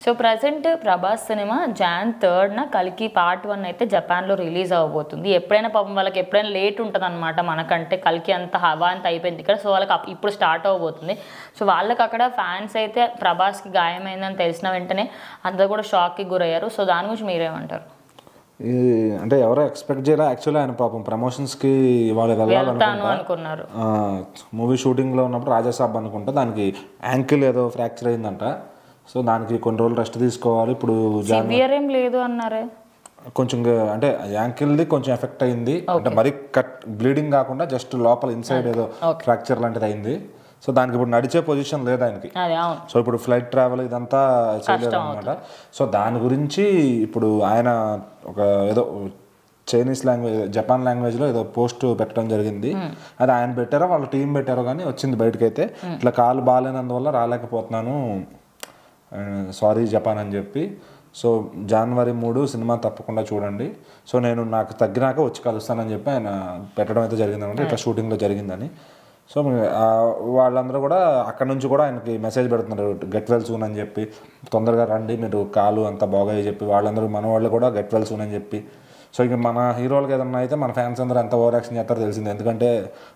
So present Prabhas cinema Jan 3న కల్కి part 1 అయితే జపాన్లో రిలీజ్ అవ్వబోతుంది. ఎప్పుడైనా పాపం వాళ్ళకి ఎప్పుడైనా లేట్ ఉంటుంది అనమాట, మనకంటే కల్కి అంత హవా అంత అయిపోయింది ఇక్కడ. సో వాళ్ళకి ఇప్పుడు స్టార్ట్ అవ్వబోతుంది. సో వాళ్ళకి అక్కడ ఫ్యాన్స్ అయితే ప్రభాస్కి గాయమైందని తెలిసిన వెంటనే అందరూ కూడా షాక్కి గురయ్యారు. సో దాని గురించి మీరేమంటారు? అంటే ఎవరో ఎక్స్పెక్ట్ చేయాలి. యాక్చువల్లీ ఆయన పాపం ప్రమోషన్స్కి వాళ్ళు వెళ్ళాలనుకున్నారు. మూవీ షూటింగ్లో ఉన్నప్పుడు రాజాసాబ్ అనుకుంటా దానికి యాంకిల్ ఏదో ఫ్రాక్చర్ అయిందంట. సో దానికి కొన్ని రోజులు రెస్ట్ తీసుకోవాలి. ఇప్పుడు ఏం లేదు అన్నారే, కొంచెం అంటే యాంకిల్ది కొంచెం ఎఫెక్ట్ అయింది. అంటే మరీ బ్లీడింగ్ కాకుండా జస్ట్ లోపల ఇన్సైడ్ ఏదో ఫ్రాక్చర్ లాంటిది అయింది. సో దానికి ఇప్పుడు నడిచే పొజిషన్ లేదు ఆయనకి. సో ఇప్పుడు ఫ్లైట్ ట్రావెల్ ఇదంతా చేయలేదు అనమాట. సో దాని గురించి ఇప్పుడు ఆయన ఒక ఏదో చైనీస్ లాంగ్వేజ్ జపాన్ లాంగ్వేజ్లో ఏదో పోస్ట్ పెట్టడం జరిగింది. అది ఆయన పెట్టారో వాళ్ళ టీం పెట్టారో కానీ వచ్చింది బయటకైతే, ఇట్లా కాలు బాగాలేనందువల్ల రాలేకపోతున్నాను, సారీ జపాన్ అని చెప్పి. సో January 3 సినిమా తప్పకుండా చూడండి. సో నేను నాకు తగ్గినాక వచ్చి కలుస్తానని చెప్పి ఆయన పెట్టడం అయితే జరిగిందనమాట. ఇట్లా షూటింగ్లో జరిగిందని. సో వాళ్ళందరూ కూడా అక్కడ నుంచి కూడా ఆయనకి మెసేజ్ పెడుతున్నారు, గెట్ వెల్ సూన్ అని చెప్పి, తొందరగా రండి మీరు కాలు అంతా బాగా చెప్పి. వాళ్ళందరూ మన వాళ్ళు కూడా గెట్ వెల్ సూన్ అని చెప్పి. సో ఇక మన హీరోలకి ఏదన్నా అయితే మన ఫ్యాన్స్ అందరూ ఎంత ఓవర్ యాక్షన్ చేస్తారో తెలిసింది. ఎందుకంటే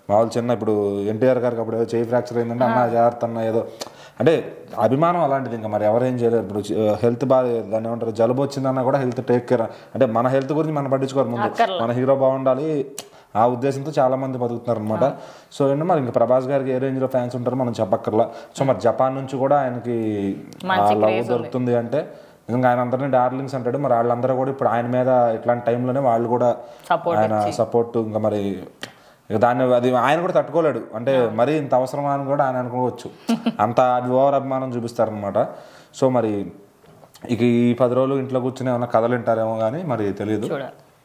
మా వాళ్ళు చిన్న ఇప్పుడు ఎన్టీఆర్ గారికి అప్పుడు ఏదో చేయి ఫ్రాక్చర్ అయిందంటే అన్న జాగ్రత్త అన్న ఏదో అంటే అభిమానం అలాంటిది. ఇంకా మరి ఎవరేం చేయలేరు. ఇప్పుడు హెల్త్ బాగా దాన్ని ఏమంటారు, జలుబు వచ్చిందన్నా కూడా హెల్త్ టేక్ కేర్, అంటే మన హెల్త్ గురించి మనం పట్టించుకోరు. ముందు మన హీరో బాగుండాలి ఆ ఉద్దేశంతో చాలా మంది బతుకుతున్నారు అనమాట. సో ఏంటంటే మరి ఇంకా ప్రభాస్ గారికి ఏ రేంజ్లో ఫ్యాన్స్ ఉంటారో మనం చెప్పక్కర్లా. సో మరి జపాన్ నుంచి కూడా ఆయనకి లవ్ దొరుకుతుంది అంటే నిజంగా ఆయన అందరినీ డార్లింగ్స్ అంటాడు. మరి వాళ్ళందరూ కూడా ఇప్పుడు ఆయన మీద ఇట్లాంటి టైంలోనే వాళ్ళు కూడా ఆయన సపోర్ట్, ఇంకా మరి దాన్ని అది ఆయన కూడా తట్టుకోలేడు. అంటే మరీ ఇంత అవసరమా అని కూడా ఆయన అనుకోవచ్చు, అంత ఓవర్ అభిమానం చూపిస్తారనమాట. సో మరి ఇక ఈ 10 రోజులు ఇంట్లో కూర్చుని ఏమన్నా కథలు వింటారేమో కానీ మరి తెలియదు.